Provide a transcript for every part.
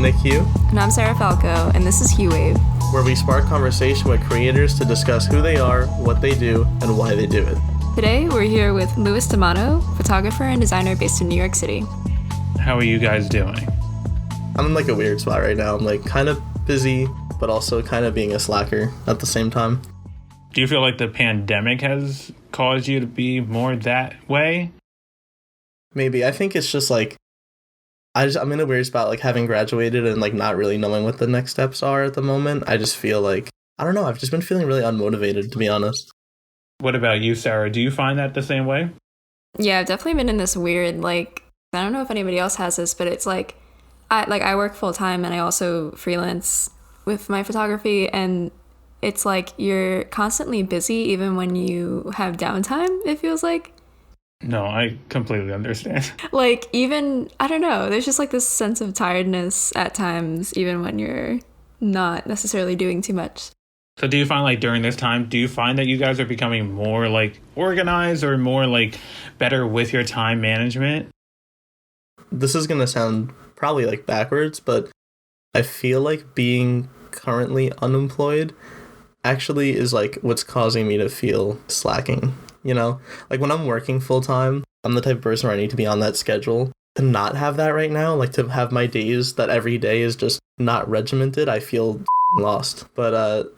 Nick Hue. And I'm Sara Falco, and this is Huewav, where we spark conversation with creators to discuss who they are, what they do, and why they do it. Today, we're here with Louis D'Amato, photographer and designer based in New York City. How are you guys doing? I'm in a weird spot right now. I'm kind of busy, but also kind of being a slacker at the same time. Do you feel like the pandemic has caused you to be more that way? Maybe. I think it's just I'm in a weird spot, having graduated and not really knowing what the next steps are at the moment. I just feel I don't know, I've just been feeling really unmotivated, to be honest. What about you, Sara? Do you find that the same way? Yeah, I've definitely been in this weird, I don't know if anybody else has this, but it's I work full time and I also freelance with my photography, and it's you're constantly busy even when you have downtime, it feels like. No, I completely understand. Even, I don't know, there's just this sense of tiredness at times, even when you're not necessarily doing too much. So do you find during this time, do you find that you guys are becoming more organized or more better with your time management? This is going to sound probably backwards, but I feel being currently unemployed actually is what's causing me to feel slacking. You know, when I'm working full time, I'm the type of person where I need to be on that schedule. To not have that right now, to have my days that every day is just not regimented, I feel lost. But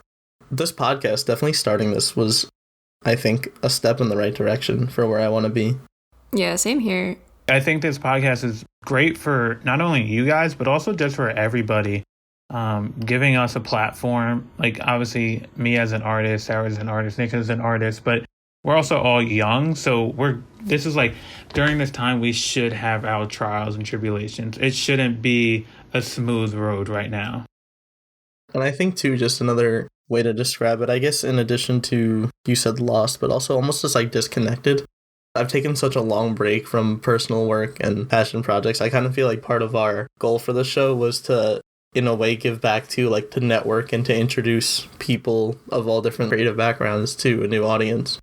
this podcast, definitely starting this, was, I think, a step in the right direction for where I want to be. Yeah, same here. I think this podcast is great for not only you guys, but also just for everybody. Giving us a platform, obviously me as an artist, Sara as an artist, Nick as an artist, but we're also all young, so this is during this time we should have our trials and tribulations. It shouldn't be a smooth road right now. And I think too, just another way to describe it, I guess, in addition to, you said lost, but also almost just disconnected. I've taken such a long break from personal work and passion projects. I kind of feel part of our goal for the show was to, in a way, give back to to network and to introduce people of all different creative backgrounds to a new audience.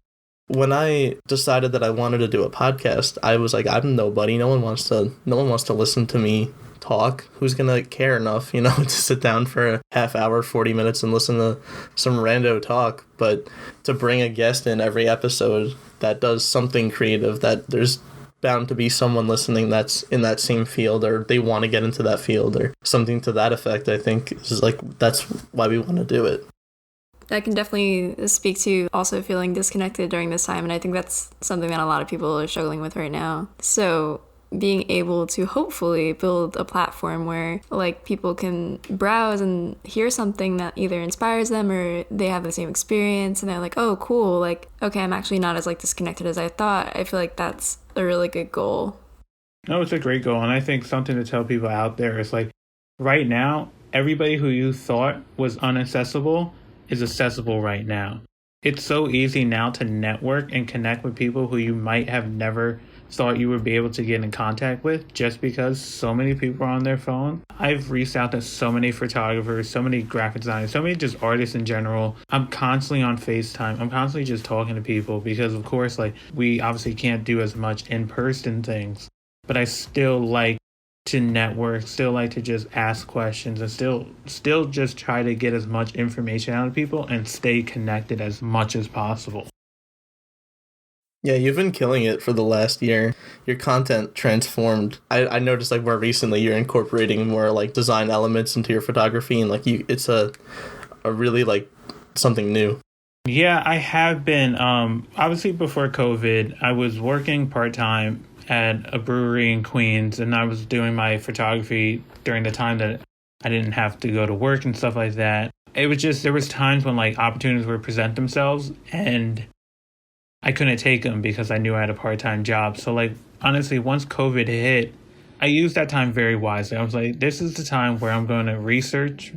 When I decided that I wanted to do a podcast, I was I'm nobody. No one wants to listen to me talk. Who's gonna care enough, to sit down for a half hour, 40 minutes and listen to some rando talk? But to bring a guest in every episode that does something creative, that there's bound to be someone listening that's in that same field, or they want to get into that field, or something to that effect, I think is that's why we want to do it. I can definitely speak to also feeling disconnected during this time, and I think that's something that a lot of people are struggling with right now. So being able to hopefully build a platform where people can browse and hear something that either inspires them or they have the same experience and they're oh cool, okay, I'm actually not as disconnected as I thought. I feel that's a really good goal. No, it's a great goal, and I think something to tell people out there is right now, everybody who you thought was inaccessible is accessible right now. It's so easy now to network and connect with people who you might have never thought you would be able to get in contact with, just because so many people are on their phone. I've reached out to so many photographers, so many graphic designers, so many just artists in general. I'm constantly on FaceTime. I'm constantly just talking to people because, of course, we obviously can't do as much in-person things, but I still like to network, still like to just ask questions, and still just try to get as much information out of people and stay connected as much as possible. Yeah, you've been killing it for the last year. Your content transformed. I noticed more recently you're incorporating more design elements into your photography, and it's a really something new. Yeah, I have been. Obviously before COVID, I was working part-time at a brewery in Queens, and I was doing my photography during the time that I didn't have to go to work and stuff like that. It was just, there was times when opportunities would present themselves and I couldn't take them because I knew I had a part-time job. So honestly, once COVID hit, I used that time very wisely. I was this is the time where I'm going to research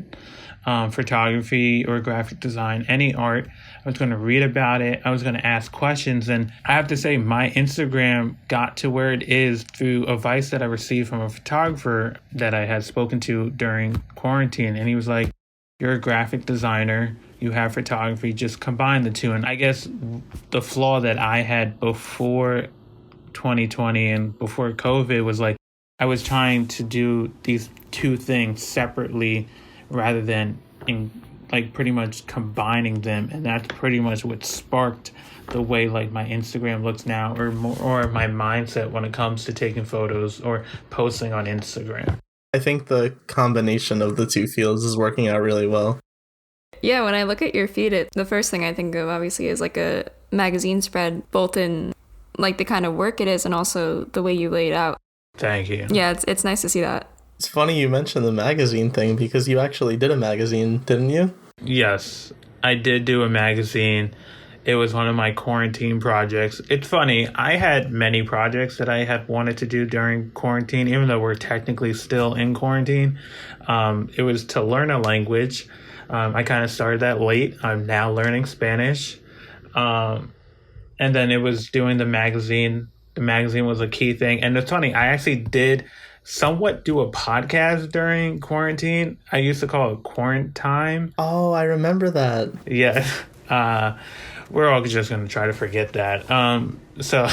photography or graphic design, any art. I was going to read about it. I was going to ask questions. And I have to say, my Instagram got to where it is through advice that I received from a photographer that I had spoken to during quarantine. And he was you're a graphic designer, you have photography, just combine the two. And I guess the flaw that I had before 2020 and before COVID was I was trying to do these two things separately rather than in like pretty much combining them, and that's pretty much what sparked the way like my Instagram looks now, or more, or my mindset when it comes to taking photos or posting on Instagram. I think the combination of the two fields is working out really well. Yeah, when I look at your feed, the first thing I think of obviously is like a magazine spread, both in like the kind of work it is and also the way you lay it out. Thank you. Yeah, it's nice to see that. It's funny you mentioned the magazine thing because you actually did a magazine, didn't you? Yes, I did do a magazine. It was one of my quarantine projects. It's funny, I had many projects that I had wanted to do during quarantine, even though we're technically still in quarantine. It was to learn a language. I kind of started that late. I'm now learning Spanish. And then it was doing the magazine. The magazine was a key thing. And it's funny, I actually did somewhat do a podcast during quarantine. I used to call it Quarantine. Oh, I remember that. Yeah. We're all just going to try to forget that. So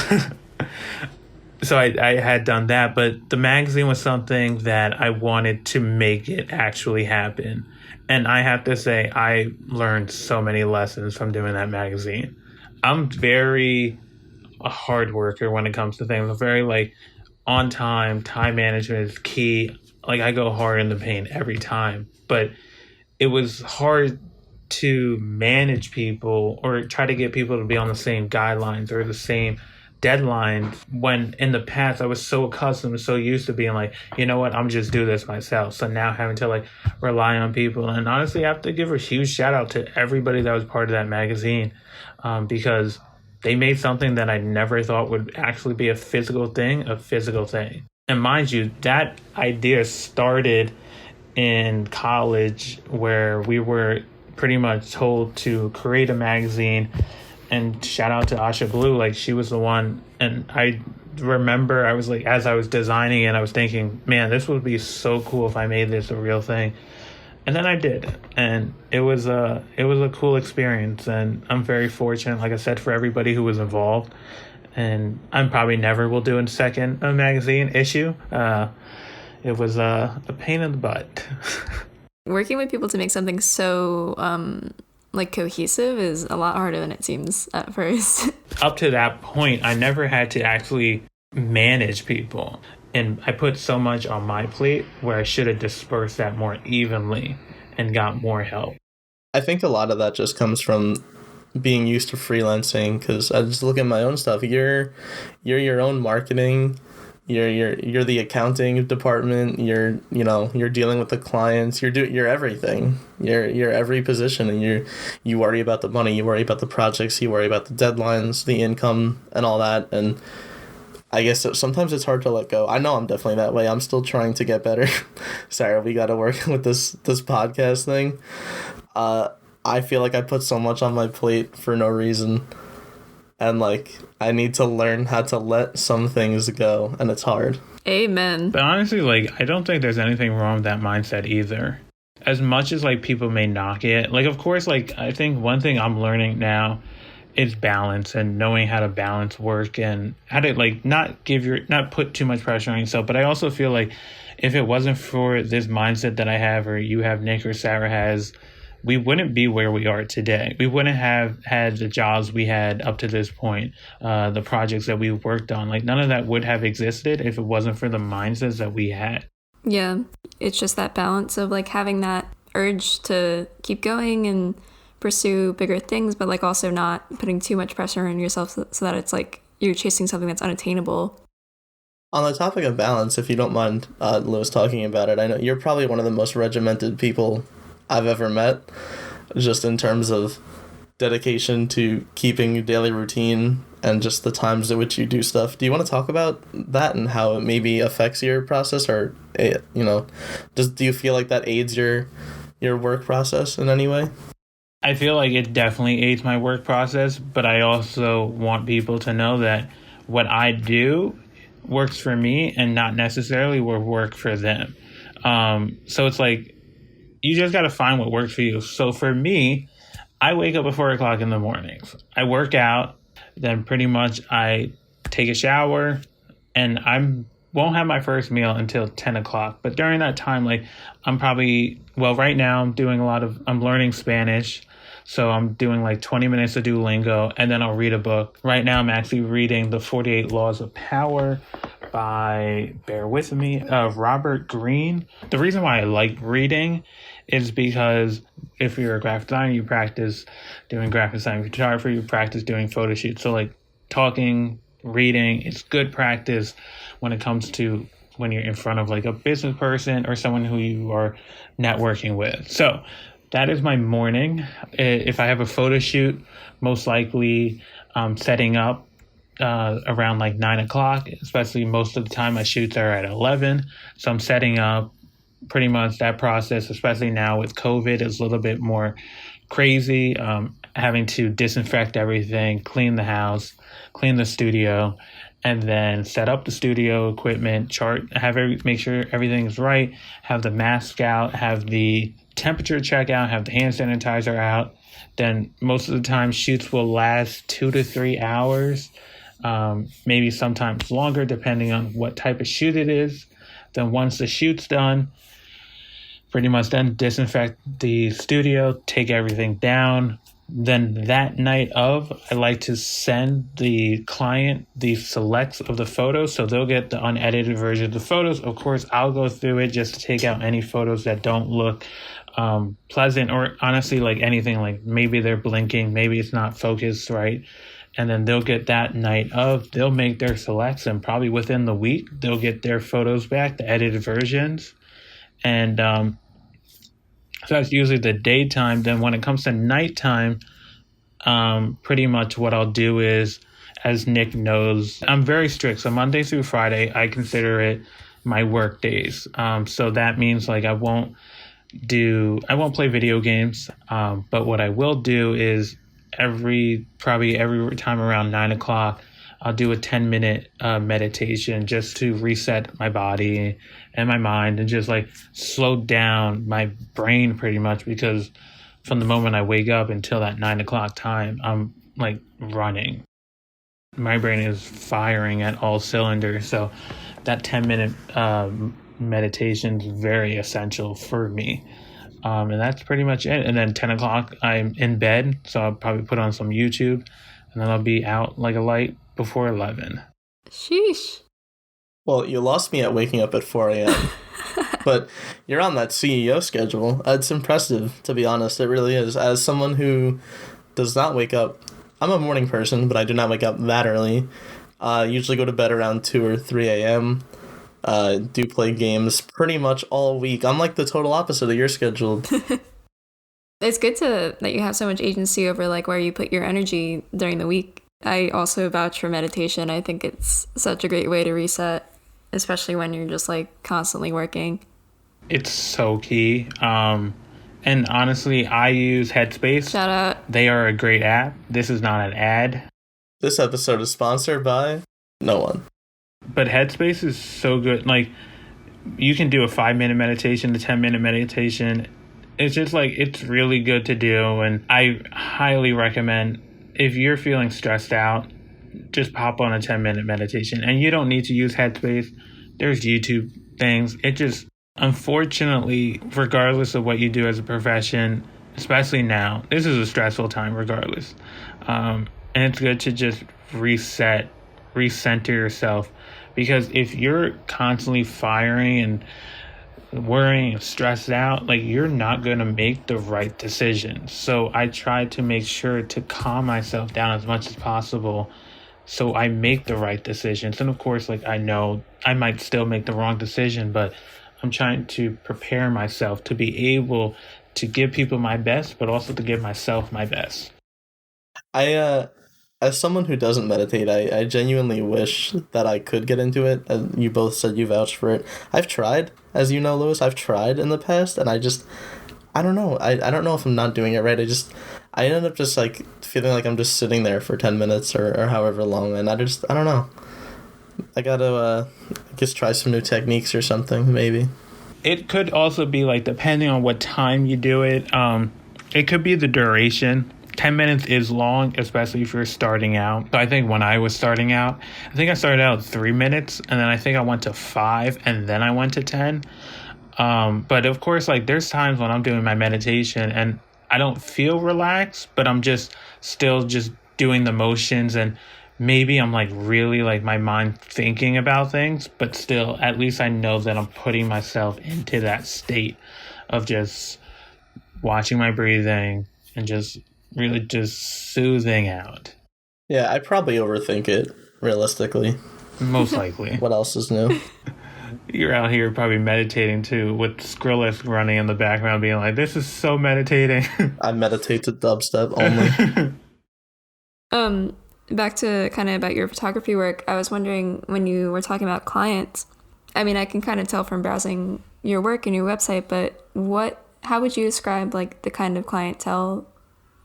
I had done that, but the magazine was something that I wanted to make it actually happen. And I have to say, I learned so many lessons from doing that magazine. I'm very a hard worker when it comes to things. I'm very like on time management is key. Like I go hard in the paint every time, but it was hard to manage people or try to get people to be on the same guidelines or the same deadlines when in the past I was so accustomed, so used to being like, you know what, I'm just do this myself. So now having to like rely on people. And honestly, I have to give a huge shout out to everybody that was part of that magazine, because they made something that I never thought would actually be a physical thing. And mind you, that idea started in college where we were pretty much told to create a magazine. And shout out to Asha Blue, like she was the one. And I remember I was like, as I was designing it, I was thinking, man, this would be so cool if I made this a real thing. And then I did, and it was a cool experience. And I'm very fortunate, like I said, for everybody who was involved. And I probably never will do a second magazine issue. It was a pain in the butt. Working with people to make something so like cohesive is a lot harder than it seems at first. Up to that point, I never had to actually manage people. And I put so much on my plate where I should have dispersed that more evenly and got more help. I think a lot of that just comes from being used to freelancing, because I just look at my own stuff. You're your own marketing. You're the accounting department. You're dealing with the clients. You're everything. You're every position, and you worry about the money. You worry about the projects. You worry about the deadlines, the income, and all that. And I guess sometimes it's hard to let go. I know I'm definitely that way. I'm still trying to get better. Sarah, we got to work with this podcast thing. I feel like I put so much on my plate for no reason. And, like, I need to learn how to let some things go, and it's hard. Amen. But honestly, like, I don't think there's anything wrong with that mindset either. As much as, like, people may knock it, like, of course, like, I think one thing I'm learning now is balance and knowing how to balance work and how to, like, not put too much pressure on yourself. But I also feel like if it wasn't for this mindset that I have, or you have, Nick, or Sara has, we wouldn't be where we are today. We wouldn't have had the jobs we had up to this point, the projects that we worked on. Like, none of that would have existed if it wasn't for the mindsets that we had. Yeah, it's just that balance of, like, having that urge to keep going and pursue bigger things, but, like, also not putting too much pressure on yourself so that it's, like, you're chasing something that's unattainable. On the topic of balance, if you don't mind Lewis talking about it, I know you're probably one of the most regimented people I've ever met, just in terms of dedication to keeping your daily routine and just the times at which you do stuff. Do you want to talk about that and how it maybe affects your process, or do you feel like that aids your work process in any way? I feel like it definitely aids my work process, but I also want people to know that what I do works for me and not necessarily will work for them. So it's like, you just got to find what works for you. So for me, I wake up at 4 o'clock in the mornings. I work out, then pretty much I take a shower, and I'm won't have my first meal until 10 o'clock. But during that time, like I'm probably, well, right now I'm learning Spanish. So I'm doing like 20 minutes of Duolingo, and then I'll read a book. Right now I'm actually reading The 48 Laws of Power by, bear with me, Robert Greene. The reason why I like reading is because if you're a graphic designer, you practice doing graphic design photography, you practice doing photo shoots. So like talking, reading, it's good practice when it comes to when you're in front of like a business person or someone who you are networking with. So that is my morning. If I have a photo shoot, most likely setting up around like 9 o'clock, especially most of the time my shoots are at 11. So I'm setting up pretty much that process, especially now with COVID, is a little bit more crazy. Having to disinfect everything, clean the house, clean the studio, and then set up the studio equipment, make sure everything's right, have the mask out, have the temperature check out, have the hand sanitizer out. Then most of the time shoots will last 2 to 3 hours, maybe sometimes longer depending on what type of shoot it is. Then once the shoot's done, pretty much then disinfect the studio, take everything down. Then that night of, I like to send the client the selects of the photos, so they'll get the unedited version of the photos. Of course, I'll go through it just to take out any photos that don't look pleasant, or honestly like anything, like maybe they're blinking, maybe it's not focused right. And then they'll get that night of, they'll make their selects, and probably within the week they'll get their photos back, the edited versions. And so that's usually the daytime. Then when it comes to nighttime, pretty much what I'll do is, as Nick knows, I'm very strict. So Monday through Friday, I consider it my work days. So that means like I won't play video games. But what I will do is probably every time around 9 o'clock, I'll do a 10-minute meditation just to reset my body and my mind and just like slow down my brain pretty much, because from the moment I wake up until that 9 o'clock time, I'm like running. My brain is firing at all cylinders. So that 10-minute meditation is very essential for me. And that's pretty much it. And then 10 o'clock, I'm in bed. So I'll probably put on some YouTube, and then I'll be out like a light before 11. Sheesh. Well, you lost me at waking up at 4 a.m. But you're on that CEO schedule. It's impressive, to be honest. It really is. As someone who does not wake up, I'm a morning person, but I do not wake up that early. Usually go to bed around 2 or 3 a.m. Do play games pretty much all week. I'm like the total opposite of your schedule. It's good that you have so much agency over like where you put your energy during the week. I also vouch for meditation. I think it's such a great way to reset, especially when you're just like constantly working. It's so key. And honestly, I use Headspace. Shout out. They are a great app. This is not an ad. This episode is sponsored by no one. But Headspace is so good. Like, you can do a 5-minute meditation, a 10-minute meditation. It's just like, it's really good to do. And I highly recommend, if you're feeling stressed out, just pop on a 10-minute meditation. And you don't need to use Headspace. There's YouTube things. It just, unfortunately, regardless of what you do as a profession, especially now, this is a stressful time regardless. And it's good to just recenter yourself, because if you're constantly firing and worrying and stressed out, like, you're not going to make the right decision. So I try to make sure to calm myself down as much as possible so I make the right decisions. And of course, like, I know I might still make the wrong decision, but I'm trying to prepare myself to be able to give people my best, but also to give myself my best. As someone who doesn't meditate, I genuinely wish that I could get into it. As you both said you vouched for it. I've tried, as you know, Lewis, I've tried in the past, and I don't know. I don't know if I'm not doing it right. I ended up just like feeling like I'm just sitting there for 10 minutes or however long, and I don't know. I gotta, I guess, try some new techniques or something, maybe. It could also be like, depending on what time you do it, it could be the duration. 10 minutes is long, especially if you're starting out. So I think when I was starting out, I think I started out 3 minutes, and then I think I went to 5, and then I went to 10. But of course, like there's times when I'm doing my meditation and I don't feel relaxed, but I'm just still just doing the motions, and maybe I'm like really like my mind thinking about things, but still at least I know that I'm putting myself into that state of just watching my breathing and just really just soothing out. Yeah, I probably overthink it, realistically. Most likely. What else is new? You're out here probably meditating too, with Skrillex running in the background being like, this is so meditating. I meditate to dubstep only. Back to kind of about your photography work, I was wondering when you were talking about clients, I mean, I can kind of tell from browsing your work and your website, but how would you describe like the kind of clientele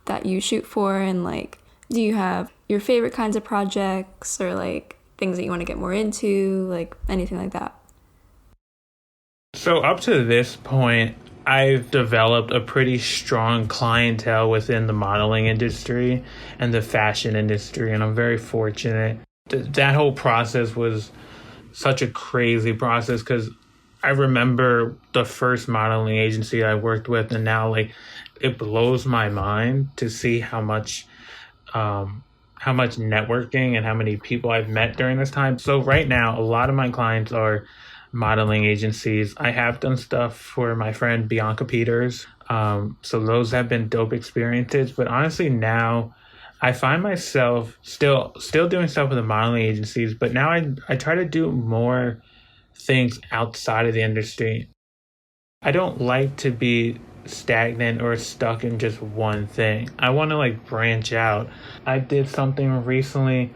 that you shoot for? And like, do you have your favorite kinds of projects or like things that you want to get more into, like anything like that? So up to this point, I've developed a pretty strong clientele within the modeling industry and the fashion industry, and I'm very fortunate. That whole process was such a crazy process because I remember the first modeling agency I worked with, and now like it blows my mind to see how much networking and how many people I've met during this time. So right now, a lot of my clients are modeling agencies. I have done stuff for my friend Bianca Peters. So those have been dope experiences. But honestly, now I find myself still doing stuff with the modeling agencies, but now I try to do more things outside of the industry. I don't like to be stagnant or stuck in just one thing. I want to like branch out. I did something recently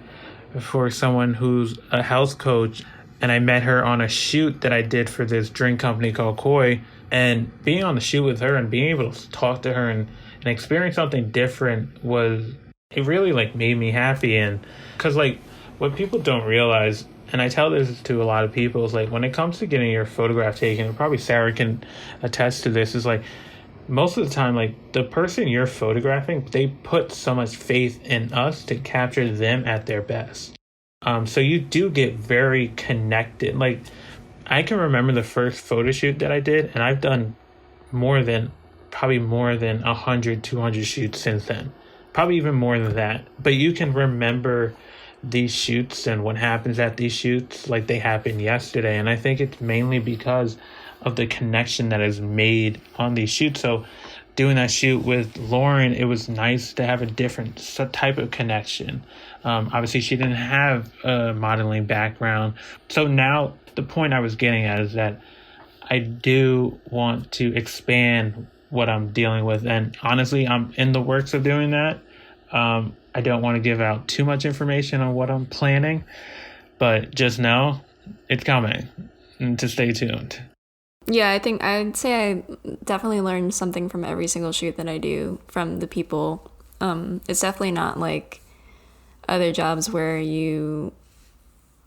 for someone who's a health coach, and I met her on a shoot that I did for this drink company called Koi. And being on the shoot with her and being able to talk to her and experience something different it really like made me happy. And because like what people don't realize, and I tell this to a lot of people, is like when it comes to getting your photograph taken, and probably Sara can attest to this, is like most of the time, like the person you're photographing, they put so much faith in us to capture them at their best. So you do get very connected. Like I can remember the first photo shoot that I did, and I've done probably more than 100, 200 shoots since then. Probably even more than that. But you can remember these shoots and what happens at these shoots like they happened yesterday. And I think it's mainly because of the connection that is made on these shoots. So doing that shoot with Lauren, it was nice to have a different type of connection. Obviously, she didn't have a modeling background. So now the point I was getting at is that I do want to expand what I'm dealing with. And honestly, I'm in the works of doing that. I don't want to give out too much information on what I'm planning, but just know it's coming, and to stay tuned. Yeah, I think I'd say I definitely learned something from every single shoot that I do from the people. It's definitely not like other jobs where you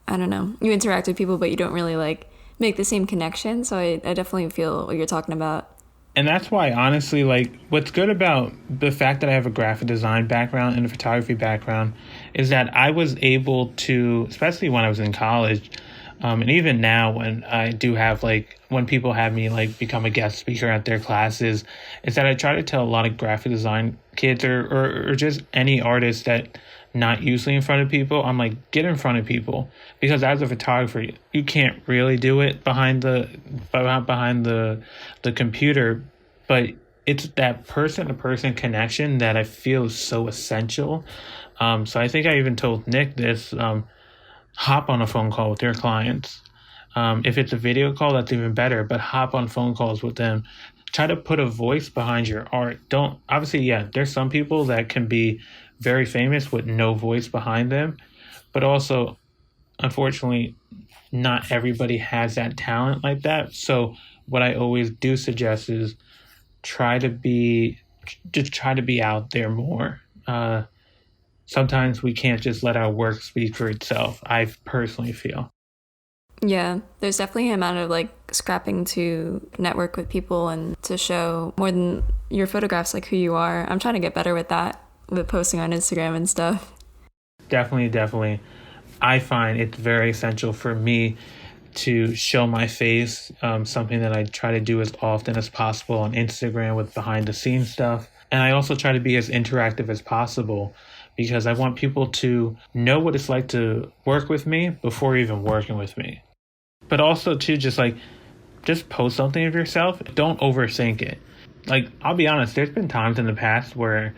interact with people, but you don't really like make the same connection. So I definitely feel what you're talking about. And that's why, honestly, like what's good about the fact that I have a graphic design background and a photography background is that I was able to, especially when I was in college, and even now when I do have like, when people have me like become a guest speaker at their classes, is that I try to tell a lot of graphic design kids or just any artist that not usually in front of people, I'm like, get in front of people, because as a photographer, you can't really do it behind the computer, but it's that person-to-person connection that I feel is so essential. So I think I even told Nick this, hop on a phone call with your clients. If it's a video call, that's even better, but hop on phone calls with them. Try to put a voice behind your art. There's some people that can be very famous with no voice behind them, but also, unfortunately, not everybody has that talent like that. So what I always do suggest is try to be out there more. Sometimes we can't just let our work speak for itself, I personally feel. Yeah, there's definitely an amount of like scrapping to network with people and to show more than your photographs, like who you are. I'm trying to get better with that. with posting on Instagram and stuff. Definitely. I find it's very essential for me to show my face, something that I try to do as often as possible on Instagram with behind the scenes stuff. And I also try to be as interactive as possible because I want people to know what it's like to work with me before even working with me. But also too, just post something of yourself. Don't overthink it. Like, I'll be honest, there's been times in the past where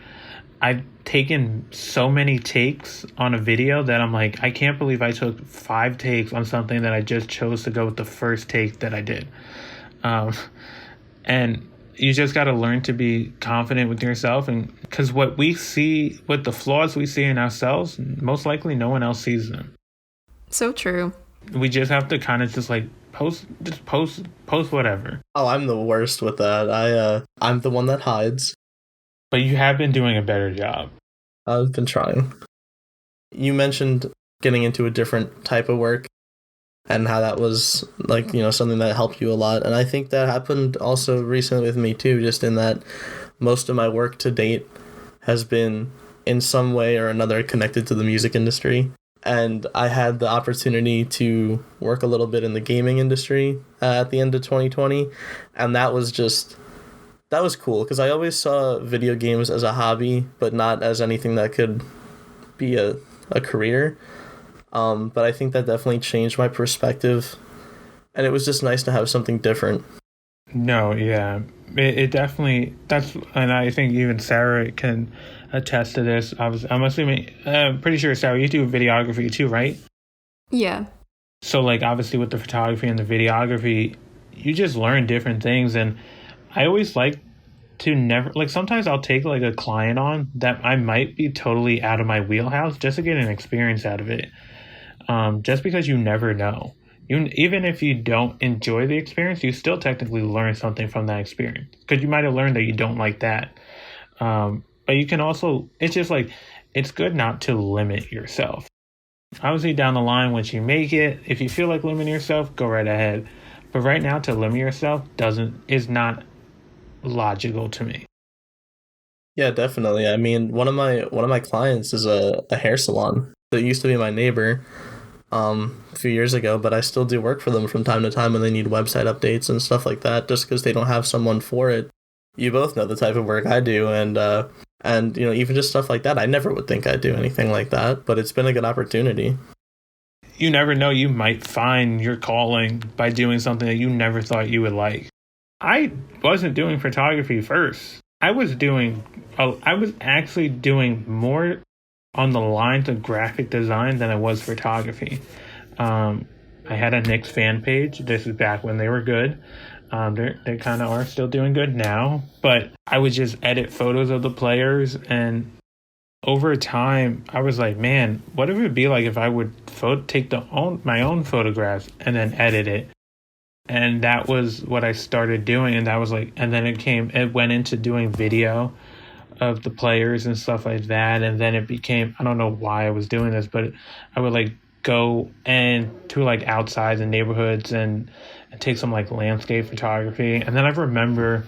I've taken so many takes on a video that I'm like, I can't believe I took 5 takes on something that I just chose to go with the first take that I did. And you just got to learn to be confident with yourself. And because what the flaws we see in ourselves, most likely no one else sees them. So true. We just have to kind of just post whatever. Oh, I'm the worst with that. I'm the one that hides. But you have been doing a better job. I've been trying. You mentioned getting into a different type of work and how that was something that helped you a lot. And I think that happened also recently with me too, just in that most of my work to date has been in some way or another connected to the music industry. And I had the opportunity to work a little bit in the gaming industry at the end of 2020. And that was cool because I always saw video games as a hobby, but not as anything that could be a career. But I think that definitely changed my perspective. And it was just nice to have something different. No, yeah. It definitely, and I think even Sara can attest to this. I'm pretty sure, Sara, you do videography too, right? Yeah. So obviously with the photography and the videography, you just learn different things. And I always like to never, sometimes I'll take a client on that I might be totally out of my wheelhouse just to get an experience out of it. Just because you never know. Even if you don't enjoy the experience, you still technically learn something from that experience. Because you might have learned that you don't like that. But you can also, it's just it's good not to limit yourself. Obviously down the line, once you make it, if you feel like limiting yourself, go right ahead. But right now, to limit yourself is not logical to me. Yeah, definitely. I mean, one of my clients is a hair salon that used to be my neighbor a few years ago, but I still do work for them from time to time when they need website updates and stuff like that, just because they don't have someone for it. You both know the type of work I do, and even just stuff like that, I never would think I'd do anything like that, but it's been a good opportunity. You never know, you might find your calling by doing something that you never thought you would like. I wasn't doing photography first. I was actually doing more on the lines of graphic design than I was photography. I had a Knicks fan page. This is back when they were good. They kind of are still doing good now. But I would just edit photos of the players. And over time, I was like, man, what would it be like if I would take my own photographs and then edit it? And that was what I started doing. And that was and then it went into doing video of the players and stuff like that. And then it became, I don't know why I was doing this, but I would go and to outside the neighborhoods and take some landscape photography. And then I remember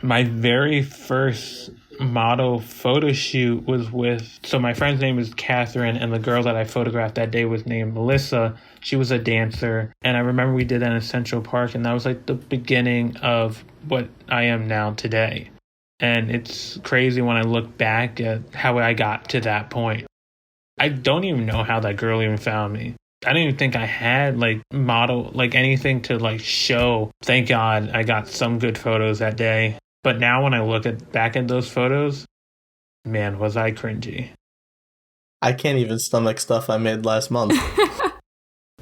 my very first model photo shoot was so my friend's name is Catherine, and the girl that I photographed that day was named Melissa. She was a dancer, and I remember we did that in Central Park, and that was the beginning of what I am now today. And it's crazy when I look back at how I got to that point. I don't even know how that girl even found me. I didn't even think I had model anything to show. Thank God I got some good photos that day. But now when I look back at those photos, man, was I cringy. I can't even stomach stuff I made last month.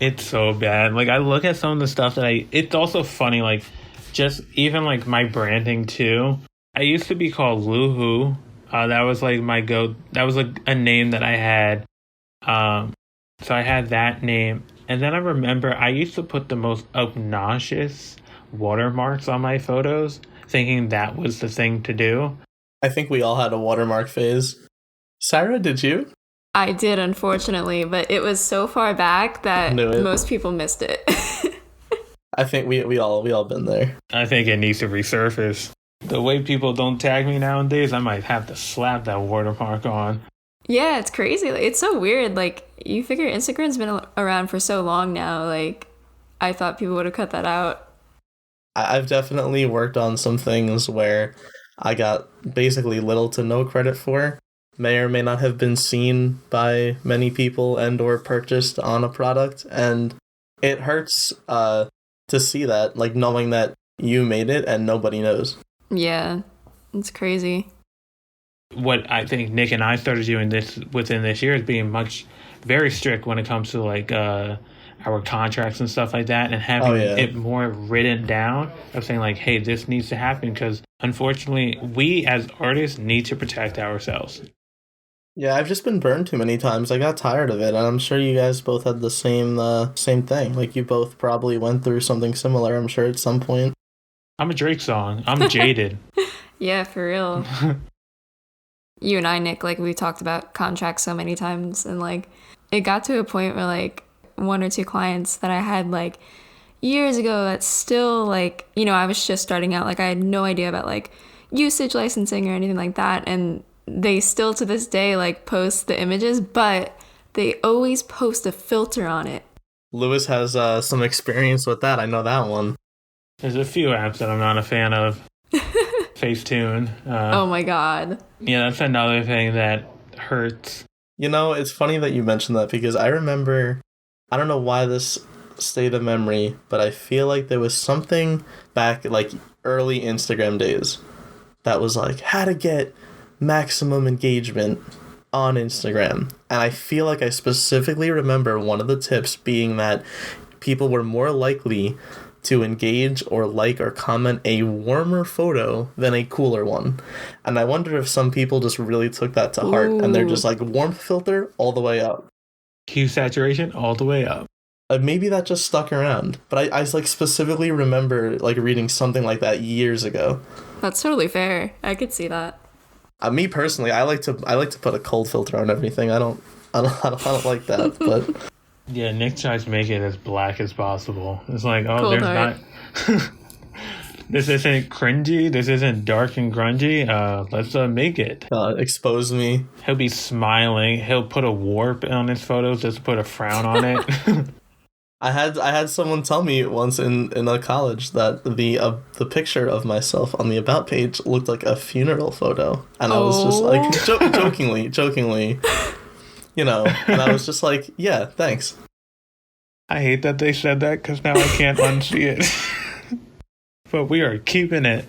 It's so bad. I look at some of the stuff that it's also funny, just even my branding too. I used to be called Luhu. That was that was a name that I had. So I had that name. And then I remember I used to put the most obnoxious watermarks on my photos, thinking that was the thing to do. I think we all had a watermark phase. Sara, did you? I did, unfortunately, but it was so far back that most people missed it. I think we all been there. I think it needs to resurface. The way people don't tag me nowadays, I might have to slap that watermark on. Yeah, it's crazy. Like, it's so weird. Like, you figure Instagram's been around for so long now. Like, I thought people would have cut that out. I've definitely worked on some things where I got basically little to no credit for. May or may not have been seen by many people and or purchased on a product. And it hurts to see that, like knowing that you made it and nobody knows. Yeah, it's crazy. What I think Nick and I started doing this within this year is being very strict when it comes to like our contracts and stuff like that, and having it more written down of saying like, hey, this needs to happen, because unfortunately we as artists need to protect ourselves. Yeah, I've just been burned too many times. I got tired of it, and I'm sure you guys both had the same thing. Like, you both probably went through something similar, I'm sure, at some point. I'm a Drake song. I'm jaded. Yeah, for real. You and I, Nick, like, we talked about contracts so many times, and like it got to a point where like one or two clients that I had like years ago that still like, you know, I was just starting out, like I had no idea about like usage licensing or anything like that, and they still to this day like post the images, but they always post a filter on it. Lewis has some experience with that. I know that one. There's a few apps that I'm not a fan of. Facetune. Oh my god. Yeah, that's another thing that hurts. You know, it's funny that you mentioned that, because I remember, I don't know why this stayed in memory, but I feel like there was something back like early Instagram days that was like how to get maximum engagement on Instagram. And I feel like I specifically remember one of the tips being that people were more likely to engage or like or comment a warmer photo than a cooler one. And I wonder if some people just really took that to heart. Ooh. And they're just like, warmth filter all the way up. Hue saturation all the way up. Maybe that just stuck around. But I like specifically remember like reading something like that years ago. That's totally fair. I could see that. Me personally, I like to put a cold filter on everything. I don't like that, but yeah, Nick tries to make it as black as possible. It's like, oh, cold there's heart. Not. This isn't cringy. This isn't dark and grungy. Let's make it. Expose me. He'll be smiling. He'll put a warp on his photos, just put a frown on it. I had someone tell me once in a college that the picture of myself on the about page looked like a funeral photo, and I was just like jokingly. You know, and I was just like, yeah, thanks. I hate that they said that, because now I can't unsee it. But we are keeping it.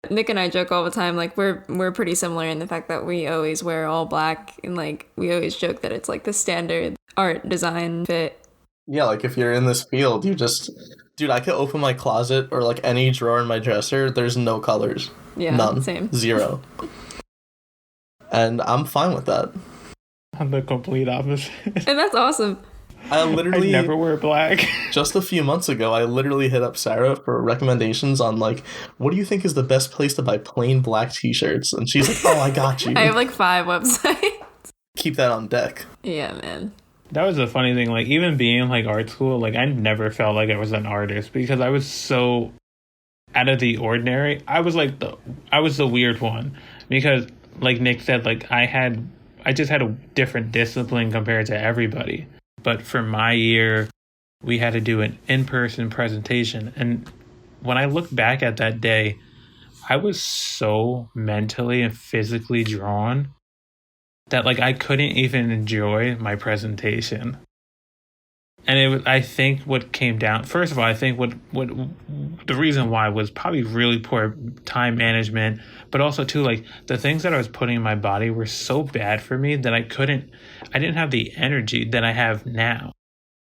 Nick and I joke all the time, like we're pretty similar in the fact that we always wear all black, and like we always joke that it's like the standard art design fit. Yeah, like if you're in this field, you just, dude, I could open my closet or like any drawer in my dresser, there's no colors. Yeah, none. Same. Zero. And I'm fine with that. I'm the complete opposite. And that's awesome. I never wear black. Just a few months ago, I literally hit up Sara for recommendations on like, what do you think is the best place to buy plain black t-shirts? And she's like, oh, I got you. I have like 5 websites. Keep that on deck. Yeah, man. That was a funny thing. Like, even being in like art school, like I never felt like I was an artist, because I was so out of the ordinary. I was the weird one, because like Nick said, like I just had a different discipline compared to everybody. But for my year, we had to do an in-person presentation. And when I look back at that day, I was so mentally and physically drawn that like I couldn't even enjoy my presentation. And I think what came down, first of all, I think what the reason why was probably really poor time management, but also too, like the things that I was putting in my body were so bad for me that I didn't have the energy that I have now.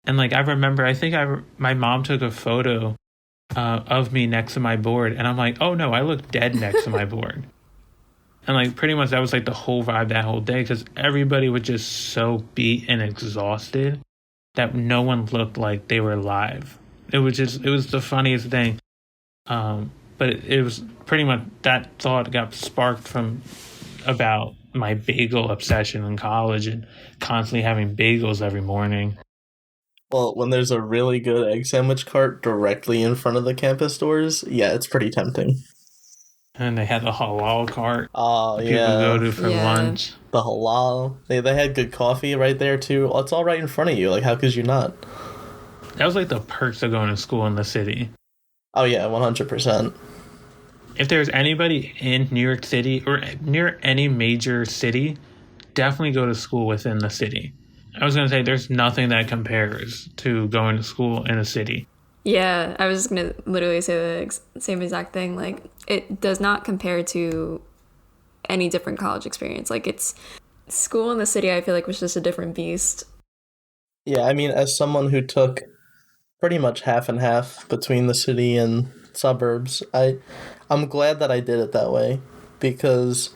And like, I remember, my mom took a photo of me next to my board, and I'm like, oh no, I look dead next to my board. And like, pretty much that was like the whole vibe that whole day, because everybody was just so beat and exhausted that no one looked like they were alive. It was the funniest thing. But it was pretty much, that thought got sparked from about my bagel obsession in college and constantly having bagels every morning. Well, when there's a really good egg sandwich cart directly in front of the campus doors, yeah, it's pretty tempting. And they had the halal cart Oh, that people go yeah. to for Yeah. lunch. The halal. They had good coffee right there, too. It's all right in front of you. Like, how could you not? That was like the perks of going to school in the city. Oh, yeah, 100%. If there's anybody in New York City or near any major city, definitely go to school within the city. I was going to say there's nothing that compares to going to school in a city. Yeah, I was just gonna literally say the same exact thing. Like, it does not compare to any different college experience. Like, it's school in the city, I feel like, was just a different beast. Yeah, I mean, as someone who took pretty much half and half between the city and suburbs, I'm glad that I did it that way because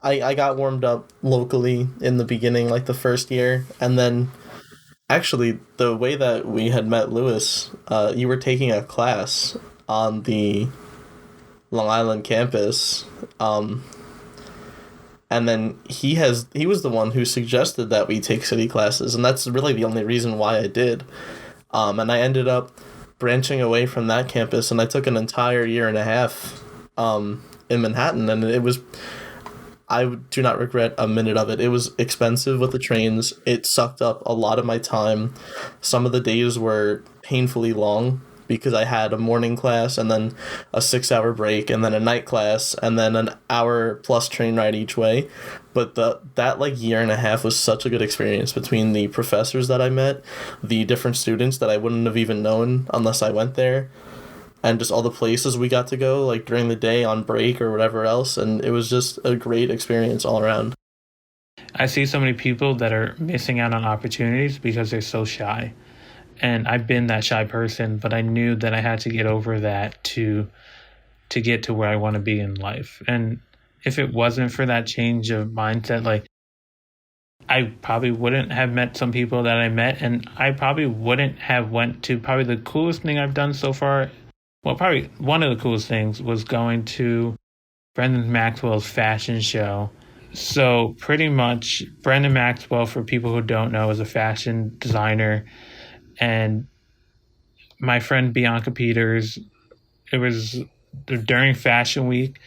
I got warmed up locally in the beginning, like the first year, and then actually the way that we had met Lewis, you were taking a class on the Long Island campus, and then he was the one who suggested that we take city classes, and that's really the only reason why I did. And I ended up branching away from that campus, and I took an entire year and a half in Manhattan, and I do not regret a minute of it. It was expensive with the trains. It sucked up a lot of my time. Some of the days were painfully long because I had a morning class and then a 6-hour break and then a night class and then an hour plus train ride each way. But that like year and a half was such a good experience between the professors that I met, the different students that I wouldn't have even known unless I went there, and just all the places we got to go like during the day on break or whatever else, and it was just a great experience all around. I see so many people that are missing out on opportunities because they're so shy. And I've been that shy person, but I knew that I had to get over that to get to where I want to be in life. And if it wasn't for that change of mindset, like I probably wouldn't have met some people that I met, and I probably wouldn't have went to probably the coolest thing I've done so far. Well, probably one of the coolest things was going to Brendan Maxwell's fashion show. So pretty much Brendan Maxwell, for people who don't know, is a fashion designer. And my friend Bianca Peters, it was during Fashion Week,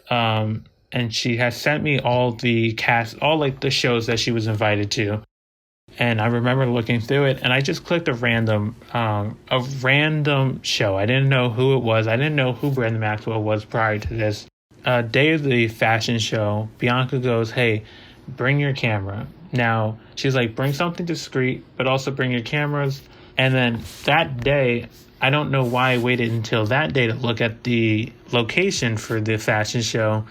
and she has sent me all the cast, all like the shows that she was invited to. And I remember looking through it, and I just clicked a random show. I didn't know who it was. I didn't know who Brendan Maxwell was prior to this. Day of the fashion show, Bianca goes, "Hey, bring your camera." Now, she's like, bring something discreet, but also bring your cameras. And then that day, I don't know why I waited until that day to look at the location for the fashion show,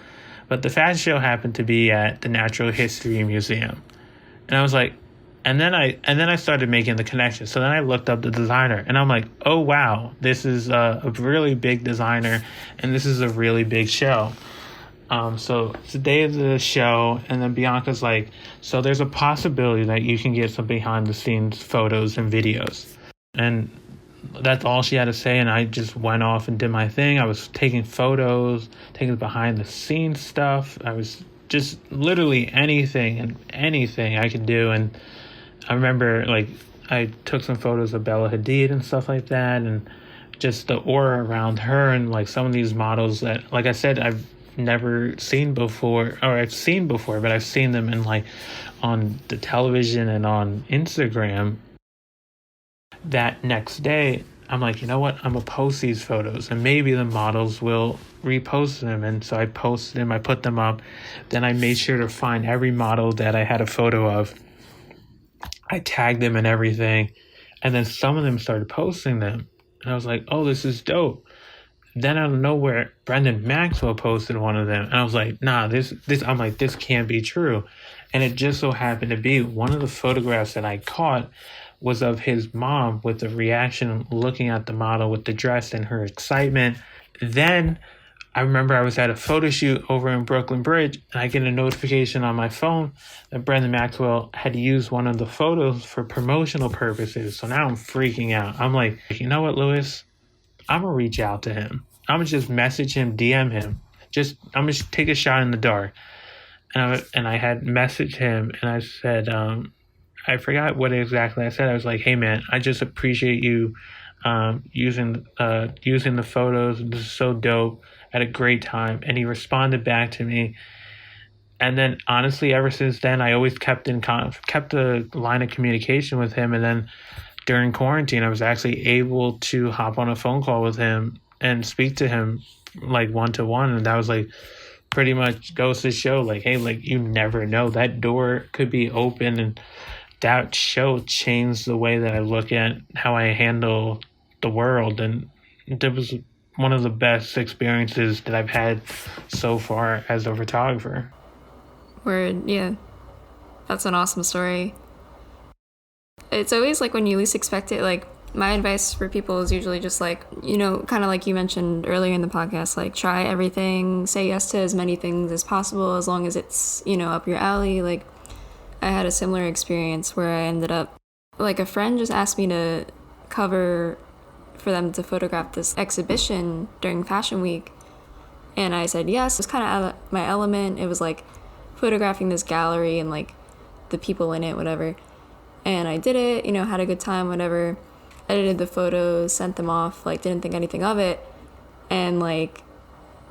but the fashion show happened to be at the Natural History Museum. And I was like, and then I started making the connection. So then I looked up the designer, and I'm like, oh wow, this is a really big designer, and this is a really big show. So it's the day of the show, and then Bianca's like, so there's a possibility that you can get some behind the scenes photos and videos. And that's all she had to say, and I just went off and did my thing. I was taking photos, taking behind the scenes stuff. I was just literally anything I could do. And I remember like I took some photos of Bella Hadid and stuff like that, and just the aura around her, and like some of these models that, like I said, I've never seen before, or I've seen before, but I've seen them in like on the television and on Instagram. That next day, I'm like, you know what? I'm gonna post these photos, and maybe the models will repost them. And so I posted them, I put them up. Then I made sure to find every model that I had a photo of. I tagged them and everything, and then some of them started posting them, and I was like, oh, this is dope. Then out of nowhere, Brendan Maxwell posted one of them, and I was like, nah, this I'm like, this can't be true. And it just so happened to be one of the photographs that I caught was of his mom with the reaction looking at the model with the dress and her excitement. Then I remember I was at a photo shoot over in Brooklyn Bridge, and I get a notification on my phone that Brendan Maxwell had used one of the photos for promotional purposes. So now I'm freaking out. I'm like, you know what, Lewis? I'm going to reach out to him. I'm going to just message him, DM him. I'm going to take a shot in the dark. And I had messaged him, and I said, I forgot what exactly I said. I was like, hey, man, I just appreciate you using the photos. This is so dope. had a great time. And he responded back to me. And then honestly, ever since then, I always kept a line of communication with him. And then during quarantine, I was actually able to hop on a phone call with him and speak to him like one-to-one. And that was like pretty much goes to show like, hey, like you never know, that door could be open. And that show changed the way that I look at how I handle the world. And it was one of the best experiences that I've had so far as a photographer. Word, yeah. That's an awesome story. It's always like when you least expect it, like my advice for people is usually just like, you know, kind of like you mentioned earlier in the podcast, like try everything, say yes to as many things as possible as long as it's, you know, up your alley. Like I had a similar experience where I ended up, like a friend just asked me to cover for them to photograph this exhibition during Fashion Week. And I said yes. It was kind of out of my element. It was like photographing this gallery and like the people in it, whatever. And I did it, you know, had a good time, whatever. Edited the photos, sent them off, like didn't think anything of it. And like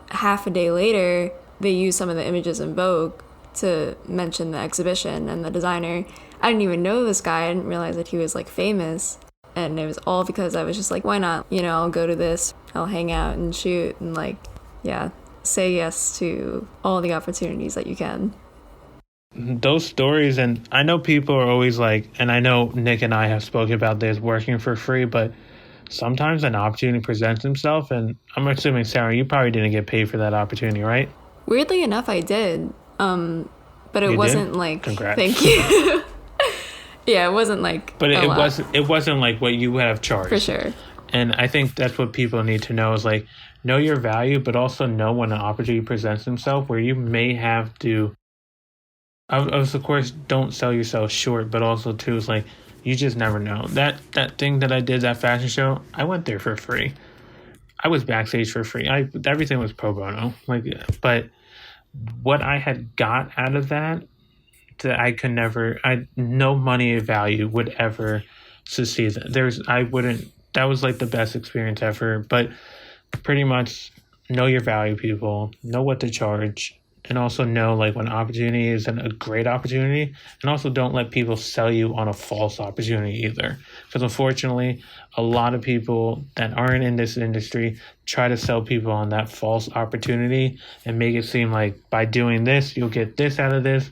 half a day later, they used some of the images in Vogue to mention the exhibition and the designer. I didn't even know this guy. I didn't realize that he was like famous. And it was all because I was just like, why not? You know, I'll go to this, I'll hang out and shoot and like, yeah, say yes to all the opportunities that you can. Those stories, and I know people are always like, and I know Nick and I have spoken about this, working for free, but sometimes an opportunity presents itself, and I'm assuming, Sarah, you probably didn't get paid for that opportunity, right? Weirdly enough, I did. But it wasn't like, congrats. Thank you. Yeah, it wasn't like, but it wasn't like what you would have charged. For sure. And I think that's what people need to know is like, know your value, but also know when an opportunity presents itself where you may have to, of course, don't sell yourself short, but also too is like, you just never know. That thing that I did, that fashion show, I went there for free. I was backstage for free. Everything was pro bono. Like, but what I had got out of that I could never, no money value would ever succeed. That was like the best experience ever. But pretty much know your value, people, know what to charge, and also know like when opportunity is a great opportunity, and also don't let people sell you on a false opportunity either. Because unfortunately, a lot of people that aren't in this industry try to sell people on that false opportunity and make it seem like by doing this, you'll get this out of this.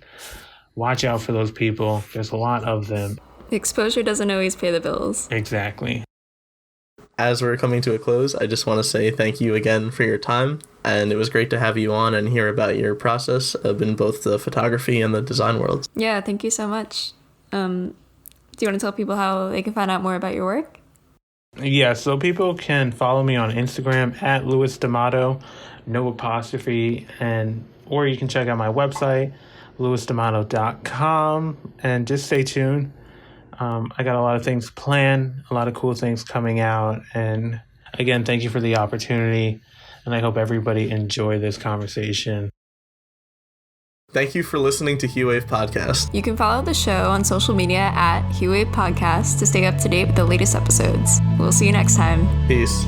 Watch out for those people. There's a lot of them. Exposure doesn't always pay the bills. Exactly. As we're coming to a close, I just want to say thank you again for your time. And it was great to have you on and hear about your process in both the photography and the design worlds. Yeah, thank you so much. Do you want to tell people how they can find out more about your work? Yeah, so people can follow me on Instagram at Louis D'Amato, no apostrophe, or you can check out my website, louisdamato.com, and just stay tuned. I got a lot of things planned, a lot of cool things coming out, and again, thank you for the opportunity, and I hope everybody enjoyed this conversation. Thank you for listening to Huewav Podcast. You can follow the show on social media at Huewav Podcast to stay up to date with the latest episodes. We'll see you next time. Peace.